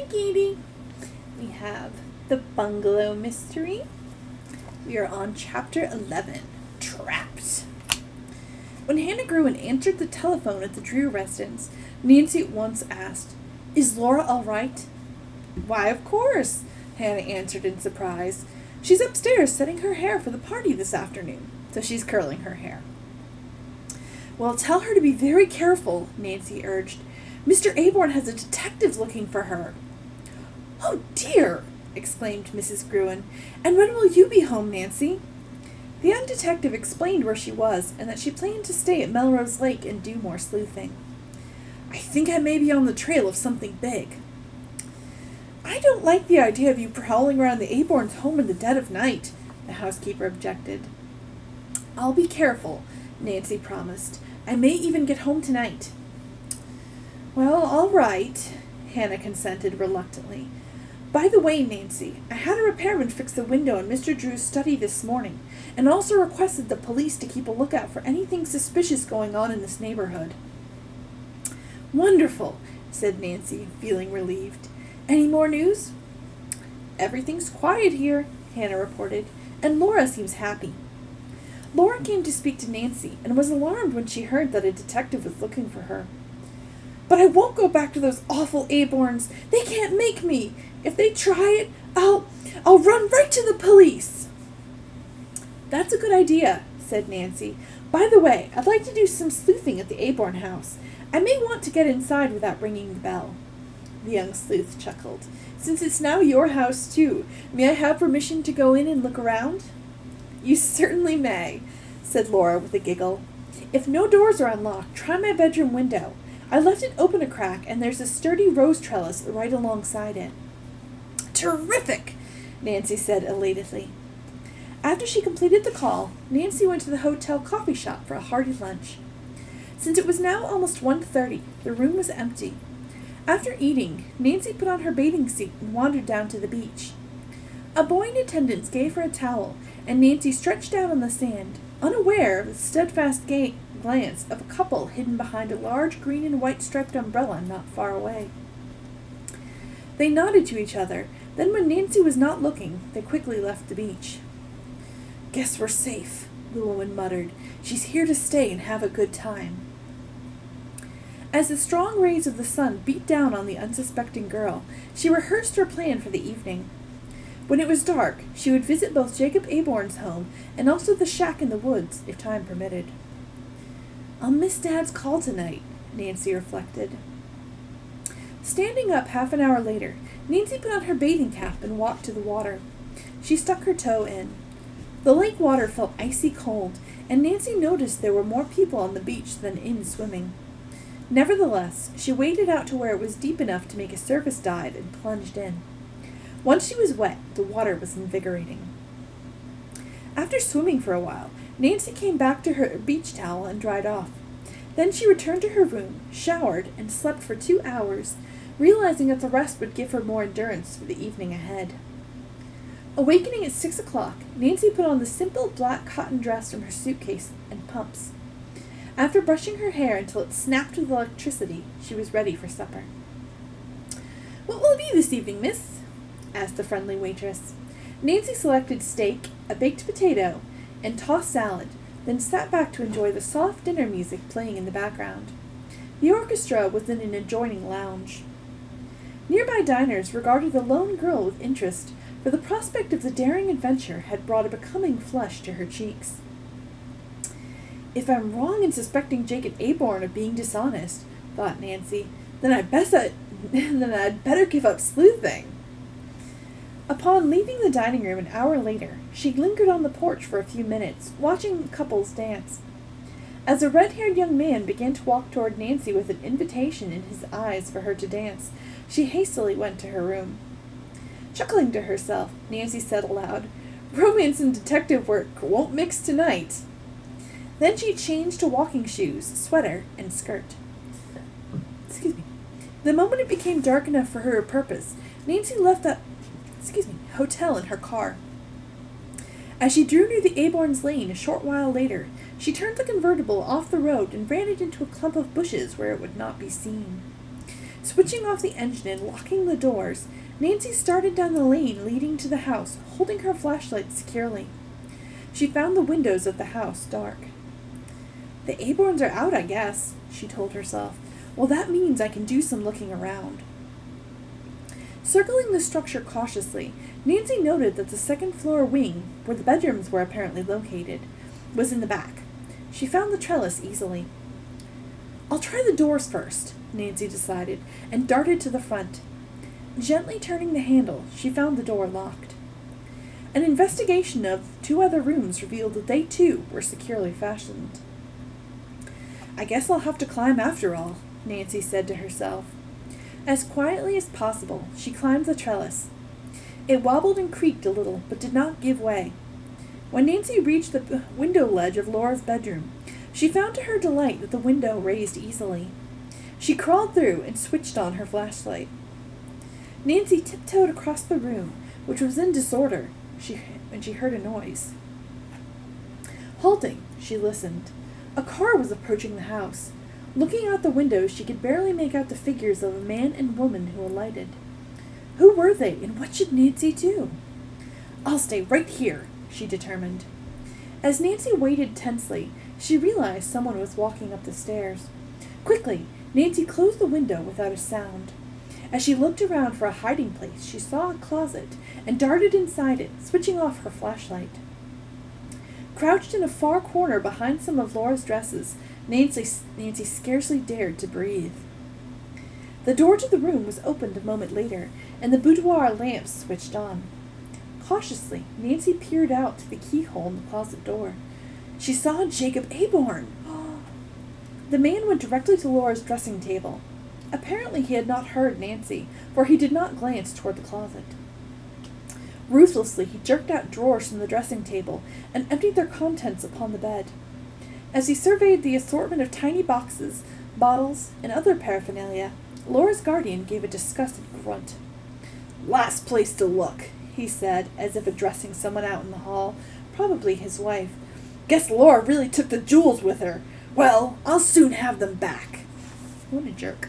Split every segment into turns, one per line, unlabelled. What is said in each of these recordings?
Hi, Katie. We have the Bungalow Mystery. We are on Chapter 11, Trapped. When Hannah Gruen answered the telephone at the Drew residence, Nancy at once asked, "Is Laura all right?" "Why, of course," Hannah answered in surprise. "She's upstairs setting her hair for the party this afternoon, so she's curling her hair." "Well, tell her to be very careful," Nancy urged. "Mr. Aborn has a detective looking for her." "Oh, dear!" exclaimed Mrs. Gruen. "And when will you be home, Nancy?" The young detective explained where she was, and that she planned to stay at Melrose Lake and do more sleuthing. "I think I may be on the trail of something big." "I don't like the idea of you prowling around the Aborns' home in the dead of night," the housekeeper objected. "I'll be careful," Nancy promised. "I may even get home tonight." "Well, all right," Hannah consented reluctantly. "By the way, Nancy, I had a repairman fix the window in Mr. Drew's study this morning, and also requested the police to keep a lookout for anything suspicious going on in this neighborhood." "Wonderful," said Nancy, feeling relieved. "Any more news?" "Everything's quiet here," Hannah reported, "and Laura seems happy." Laura came to speak to Nancy, and was alarmed when she heard that a detective was looking for her. "But I won't go back to those awful Aborns. They can't make me. If they try it, I'll run right to the police." "That's a good idea," said Nancy. "By the way, I'd like to do some sleuthing at the Aborn house. I may want to get inside without ringing the bell." The young sleuth chuckled. "Since it's now your house, too, may I have permission to go in and look around?" "You certainly may," said Laura with a giggle. "If no doors are unlocked, try my bedroom window. I left it open a crack, and there's a sturdy rose trellis right alongside it." "Terrific!" Nancy said elatedly. After she completed the call, Nancy went to the hotel coffee shop for a hearty lunch. Since it was now almost 1:30, the room was empty. After eating, Nancy put on her bathing suit and wandered down to the beach. A boy in attendance gave her a towel, and Nancy stretched out on the sand, unaware of the steadfast glance of a couple hidden behind a large green and white striped umbrella not far away. They nodded to each other, then when Nancy was not looking, they quickly left the beach. "Guess we're safe," the woman muttered. "She's here to stay and have a good time." As the strong rays of the sun beat down on the unsuspecting girl, she rehearsed her plan for the evening. When it was dark, she would visit both Jacob Aborn's home and also the shack in the woods, if time permitted. "I'll miss Dad's call tonight," Nancy reflected. Standing up half an hour later, Nancy put on her bathing cap and walked to the water. She stuck her toe in. The lake water felt icy cold, and Nancy noticed there were more people on the beach than in swimming. Nevertheless, she waded out to where it was deep enough to make a surface dive and plunged in. Once she was wet, the water was invigorating. After swimming for a while, Nancy came back to her beach towel and dried off. Then she returned to her room, showered, and slept for 2 hours, realizing that the rest would give her more endurance for the evening ahead. Awakening at 6 o'clock, Nancy put on the simple black cotton dress from her suitcase and pumps. After brushing her hair until it snapped with electricity, she was ready for supper. "What will it be this evening, miss?" asked the friendly waitress. Nancy selected steak, a baked potato, and tossed salad, then sat back to enjoy the soft dinner music playing in the background. The orchestra was in an adjoining lounge. Nearby diners regarded the lone girl with interest, for the prospect of the daring adventure had brought a becoming flush to her cheeks. "If I'm wrong in suspecting Jacob Aborn of being dishonest," thought Nancy, then I'd better give up sleuthing." Upon leaving the dining room an hour later, she lingered on the porch for a few minutes, watching the couples dance. As a red-haired young man began to walk toward Nancy with an invitation in his eyes for her to dance, she hastily went to her room. Chuckling to herself, Nancy said aloud, "Romance and detective work won't mix tonight." Then she changed to walking shoes, sweater, and skirt. The moment it became dark enough for her purpose, Nancy left the hotel in her car. As she drew near the Aborns' lane a short while later, she turned the convertible off the road and ran it into a clump of bushes where it would not be seen. Switching off the engine and locking the doors, Nancy started down the lane leading to the house, holding her flashlight securely. She found the windows of the house dark. The Aborns are out, I guess, she told herself. Well, that means I can do some looking around. Circling the structure cautiously, Nancy noted that the second-floor wing, where the bedrooms were apparently located, was in the back. She found the trellis easily. I'll try the doors first, Nancy decided, and darted to the front. Gently turning the handle, she found the door locked. An investigation of 2 other rooms revealed that they, too, were securely fastened. I guess I'll have to climb after all, Nancy said to herself. As quietly as possible, she climbed the trellis. It wobbled and creaked a little, but did not give way. When Nancy reached the window ledge of Laura's bedroom, she found to her delight that the window raised easily. She crawled through and switched on her flashlight. Nancy tiptoed across the room, which was in disorder, when she heard a noise. Halting, she listened. A car was approaching the house. Looking out the window, she could barely make out the figures of a man and woman who alighted. Who were they, and what should Nancy do? I'll stay right here, she determined. As Nancy waited tensely, she realized someone was walking up the stairs. Quickly, Nancy closed the window without a sound. As she looked around for a hiding place, she saw a closet and darted inside it, switching off her flashlight. Crouched in a far corner behind some of Laura's dresses, Nancy scarcely dared to breathe. The door to the room was opened a moment later, and the boudoir lamps switched on. Cautiously, Nancy peered out to the keyhole in the closet door. She saw Jacob Aborn. The man went directly to Laura's dressing table. Apparently he had not heard Nancy, for he did not glance toward the closet. Ruthlessly, he jerked out drawers from the dressing table and emptied their contents upon the bed. As he surveyed the assortment of tiny boxes, bottles, and other paraphernalia, Laura's guardian gave a disgusted grunt. Last place to look, he said, as if addressing someone out in the hall, probably his wife. Guess Laura really took the jewels with her. Well, I'll soon have them back. What a jerk.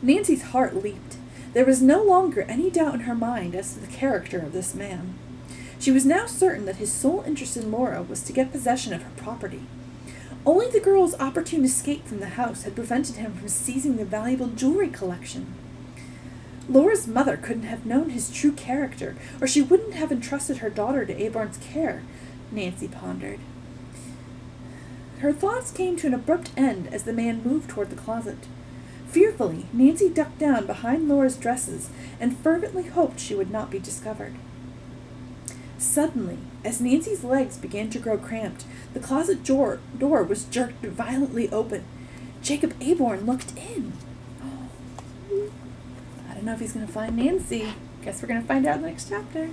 Nancy's heart leaped. There was no longer any doubt in her mind as to the character of this man. She was now certain that his sole interest in Laura was to get possession of her property. Only the girl's opportune escape from the house had prevented him from seizing the valuable jewelry collection. Laura's mother couldn't have known his true character, or she wouldn't have entrusted her daughter to Aborn's care, Nancy pondered. Her thoughts came to an abrupt end as the man moved toward the closet. Fearfully, Nancy ducked down behind Laura's dresses and fervently hoped she would not be discovered. Suddenly, as Nancy's legs began to grow cramped, the closet door was jerked violently open. Jacob Aborn looked in. I don't know if he's going to find Nancy. Guess we're going to find out in the next chapter.